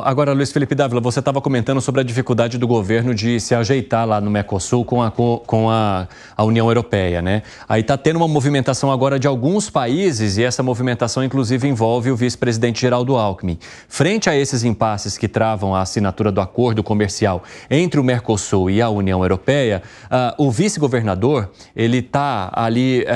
Agora, Luiz Felipe Dávila, você estava comentando sobre a dificuldade do governo de se ajeitar lá no Mercosul com a União Europeia, né? Aí está tendo uma movimentação agora de alguns países e essa movimentação, inclusive, envolve o vice-presidente Geraldo Alckmin. Frente a esses impasses que travam a assinatura do acordo comercial entre o Mercosul e a União Europeia, o vice-governador, ele está ali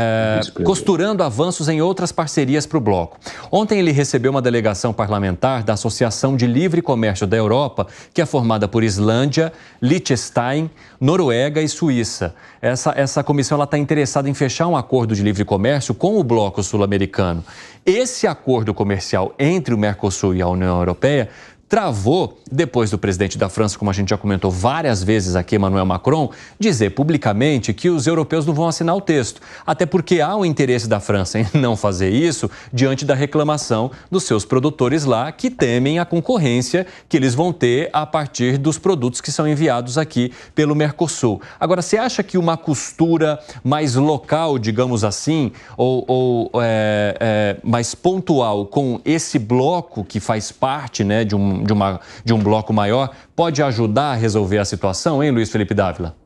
costurando avanços em outras parcerias para o bloco. Ontem ele recebeu uma delegação parlamentar da Associação de Livre Comércio da Europa, que é formada por Islândia, Liechtenstein, Noruega e Suíça. Essa comissão está interessada em fechar um acordo de livre comércio com o bloco sul-americano. Esse acordo comercial entre o Mercosul e a União Europeia travou depois do presidente da França, como a gente já comentou várias vezes aqui, Emmanuel Macron, dizer publicamente que os europeus não vão assinar o texto. Até porque há um interesse da França em não fazer isso diante da reclamação dos seus produtores lá, que temem a concorrência que eles vão ter a partir dos produtos que são enviados aqui pelo Mercosul. Agora, você acha que uma costura mais local, digamos assim, ou mais pontual com esse bloco que faz parte, né, de um bloco maior, pode ajudar a resolver a situação, hein, Luiz Felipe Dávila?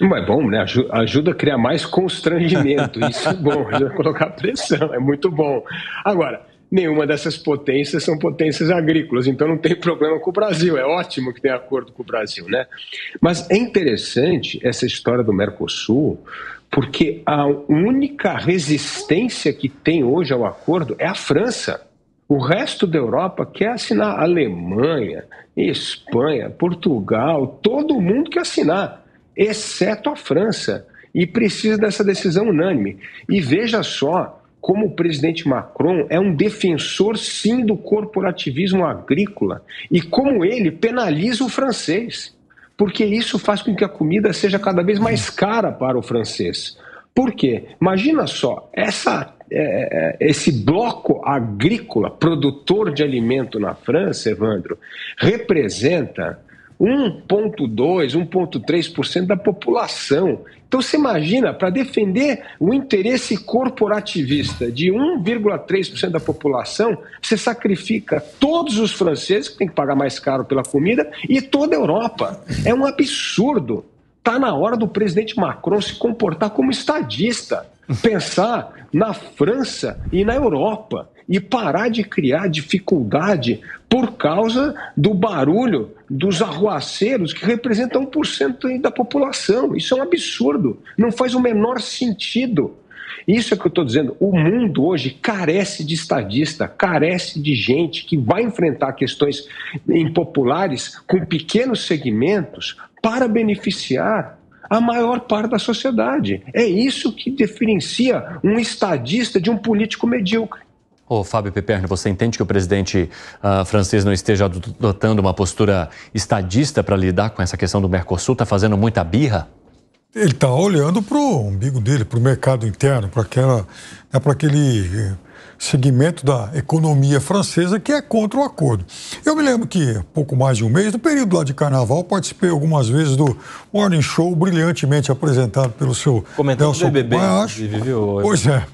É bom, né? Ajuda a criar mais constrangimento. Isso é bom, ajuda a colocar pressão, é muito bom. Agora, nenhuma dessas potências são potências agrícolas, então não tem problema com o Brasil. É ótimo que tem acordo com o Brasil, né? Mas é interessante essa história do Mercosul, porque a única resistência que tem hoje ao acordo é a França. O resto da Europa quer assinar. Alemanha, Espanha, Portugal, todo mundo quer assinar, exceto a França. E precisa dessa decisão unânime. E veja só como o presidente Macron é um defensor, sim, do corporativismo agrícola. E como ele penaliza o francês. Porque isso faz com que a comida seja cada vez mais cara para o francês. Por quê? Imagina só, esse bloco agrícola, produtor de alimento na França, Evandro, representa 1,2%, 1,3% da população. Então você imagina, para defender o interesse corporativista de 1,3% da população, você sacrifica todos os franceses, que têm que pagar mais caro pela comida, e toda a Europa. É um absurdo. Está na hora do presidente Macron se comportar como estadista, pensar na França e na Europa e parar de criar dificuldade por causa do barulho dos arruaceiros que representam 1% da população. Isso é um absurdo, não faz o menor sentido. Isso é que eu estou dizendo, o mundo hoje carece de estadista, carece de gente que vai enfrentar questões impopulares com pequenos segmentos para beneficiar a maior parte da sociedade. É isso que diferencia um estadista de um político medíocre. Fábio Piperno, você entende que o presidente francês não esteja adotando uma postura estadista para lidar com essa questão do Mercosul? Está fazendo muita birra? Ele está olhando para o umbigo dele, para o mercado interno, para aquele segmento da economia francesa que é contra o acordo. Eu me lembro que, pouco mais de um mês, no período lá de carnaval, participei algumas vezes do Morning Show, brilhantemente apresentado pelo seu Nelson BBB, viu? Pois é.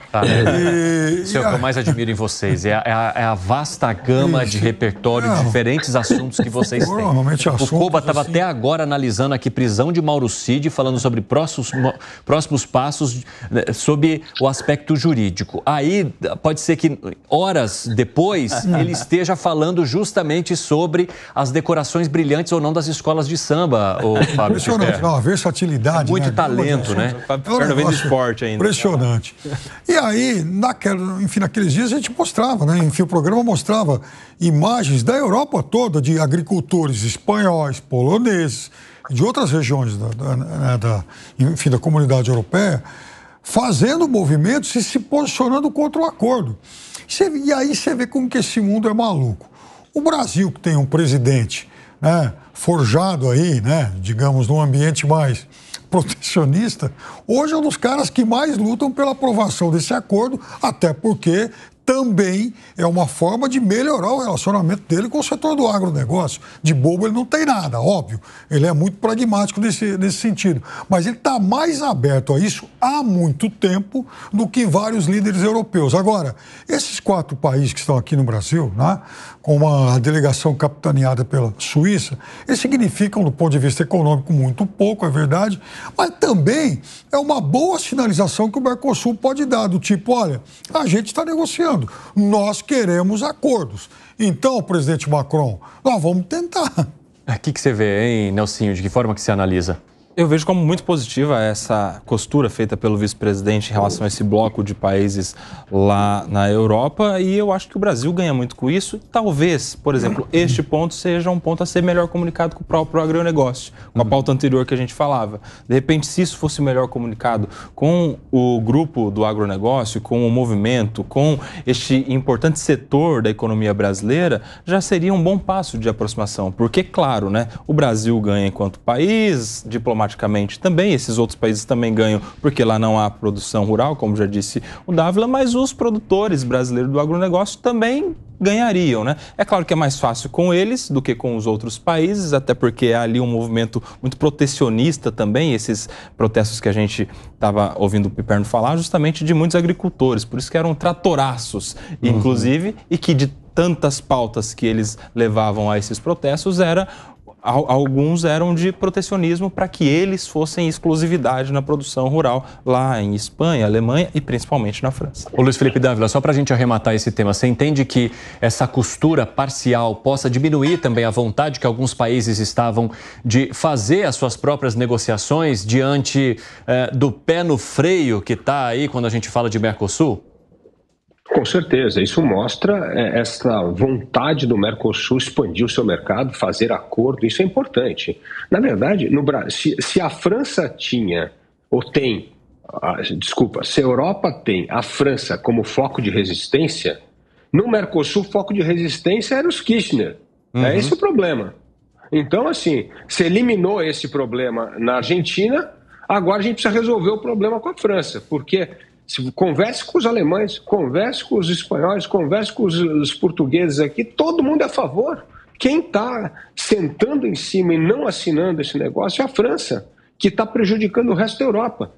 Isso é o que eu mais admiro em vocês, é a vasta gama de repertório de diferentes assuntos que vocês têm. O Koba estava até agora analisando aqui prisão de Mauro Cid, falando sobre próximos passos sob o aspecto jurídico. Aí pode ser que horas depois ele esteja falando justamente sobre as decorações brilhantes ou não das escolas de samba, Fábio. Impressionante, a versatilidade. Muito talento, né? Fábio vem do esporte ainda. Impressionante. E aí, naqueles dias a gente mostrava, né? Enfim, o programa mostrava imagens da Europa toda de agricultores espanhóis, poloneses, de outras regiões da comunidade europeia, fazendo movimentos e se posicionando contra o acordo. E aí você vê como que esse mundo é maluco. O Brasil, que tem um presidente, né, forjado aí, né, digamos, num ambiente mais protecionista, hoje é um dos caras que mais lutam pela aprovação desse acordo, até porque também é uma forma de melhorar o relacionamento dele com o setor do agronegócio. De bobo ele não tem nada, óbvio. Ele é muito pragmático nesse sentido. Mas ele está mais aberto a isso há muito tempo do que vários líderes europeus. Agora, esses 4 países que estão aqui no Brasil, né, com uma delegação capitaneada pela Suíça, eles significam, do ponto de vista econômico, muito pouco, é verdade, mas também é uma boa sinalização que o Mercosul pode dar, do tipo, olha, a gente está negociando, nós queremos acordos. Então, presidente Macron, nós vamos tentar. O que você vê, hein, Nelsinho? De que forma que você analisa? Eu vejo como muito positiva essa costura feita pelo vice-presidente em relação a esse bloco de países lá na Europa, e eu acho que o Brasil ganha muito com isso. Talvez, por exemplo, este ponto seja um ponto a ser melhor comunicado com o próprio agronegócio, com a pauta anterior que a gente falava. De repente, se isso fosse melhor comunicado com o grupo do agronegócio, com o movimento, com este importante setor da economia brasileira, já seria um bom passo de aproximação, porque, claro, né, o Brasil ganha enquanto país, diplomaticamente também, esses outros países também ganham, porque lá não há produção rural, como já disse o Dávila, mas os produtores brasileiros do agronegócio também ganhariam, né? É claro que é mais fácil com eles do que com os outros países, até porque há ali um movimento muito protecionista também, esses protestos que a gente estava ouvindo o Piperno falar, justamente de muitos agricultores, por isso que eram tratoraços, inclusive, e que de tantas pautas que eles levavam a esses protestos alguns eram de protecionismo para que eles fossem exclusividade na produção rural lá em Espanha, Alemanha e principalmente na França. Ô Luiz Felipe Dávila, só para a gente arrematar esse tema, você entende que essa costura parcial possa diminuir também a vontade que alguns países estavam de fazer as suas próprias negociações diante do pé no freio que está aí quando a gente fala de Mercosul? Com certeza, isso mostra essa vontade do Mercosul expandir o seu mercado, fazer acordo, isso é importante. Na verdade, no Brasil, se a França tinha, ou tem, se a Europa tem a França como foco de resistência, no Mercosul o foco de resistência era os Kirchner. É esse o problema. Então, assim, se eliminou esse problema na Argentina, agora a gente precisa resolver o problema com a França, porque... Converse com os alemães, converse com os espanhóis, converse com os portugueses aqui, todo mundo é a favor. Quem está sentando em cima e não assinando esse negócio é a França, que está prejudicando o resto da Europa.